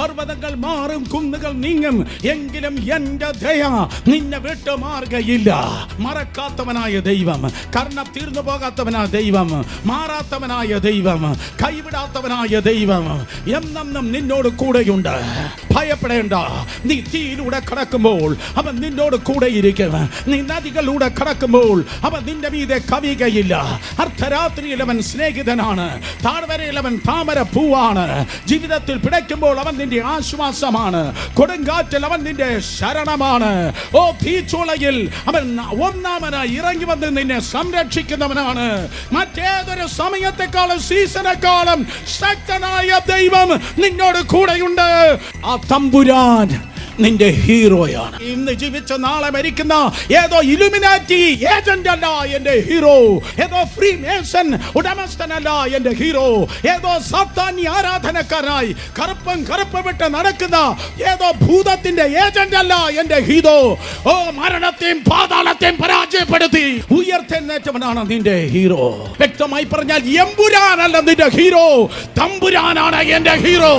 പർവ്വതങ്ങൾ മാറും, കുന്നുകൾ നീങ്ങും, എങ്കിലും എന്റെ ദയ നിന്നെ വിട്ടു മാറുകയില്ല. മറക്കാത്തവനായ ദൈവം, കർണം തീർന്നു പോകാത്തവനായ ദൈവം, മാറാത്തവനായ ദൈവം, കൈവിടാത്തവനായ ദൈവം എന്നും നിന്നോട് കൂടെയുണ്ട്. ഭയപ്പെടേണ്ട. നീ തീയിലൂടെ കടക്കുമ്പോൾ അവൻ നിന്നോട് കൂടെ ഇരിക്കും. നീ നദികളിലൂടെ കടക്കുമ്പോൾ അവൻ നിന്റെ മീതെ കവിയുകയില്ല. അർദ്ധരാത്രിയിൽ അവൻ സ്നേഹിതനാണ്, താഴ്വരയിൽ അവൻ താമര പൂവാണ്. ജീവിതത്തിൽ പിടയ്ക്കുമ്പോൾ അവൻ നിന്റെ ആശ്വാസമാണ്, കൊടുങ്കാറ്റിൽ അവൻ നിന്റെ ശരണമാണ്. ഓ തീച്ചൂളയിൽ അവൻ ഒന്നാമനായി ഇറങ്ങി വന്ന് നിന്നെ സംരക്ഷിക്കുന്നവനാണ്. മറ്റേതൊരു സമയത്തെക്കാളും സീസണെക്കാളും ശക്തനായ ദൈവം നിന്നോട് കൂടെയുണ്ട്. ആ തമ്പുരാൻ നിന്റെ ഹീറോയാണ്. ഇന്ന് ജീവിച്ച നാളെ മരിക്കുന്ന ഏതോ ഇലുമിനാറ്റി ഏജന്റ് അല്ല എന്റെ ഹീറോ. ഏതോ ഫ്രീ മേസൺ ഉടമസ്ഥനല്ല എന്റെ ഹീറോ. ഏതോ സാത്താന്യ ആരാധനക്കാരനായി കറുപ്പ് വിട്ട് നടക്കുന്ന ഏതോ ഭൂതത്തിന്റെ ഏജന്റ് അല്ല എന്റെ ഹീറോ. ഓ മരണത്തെയും പാതാളത്തെയും പരാജയപ്പെടുത്തി ഉയർത്തെഴുന്നേറ്റവനാണ് നിന്റെ ഹീറോ. വ്യക്തമായി പറഞ്ഞാൽ എമ്പുരാനല്ല നിന്റെ ഹീറോ, തമ്പുരാനാണ് എന്റെ ഹീറോ.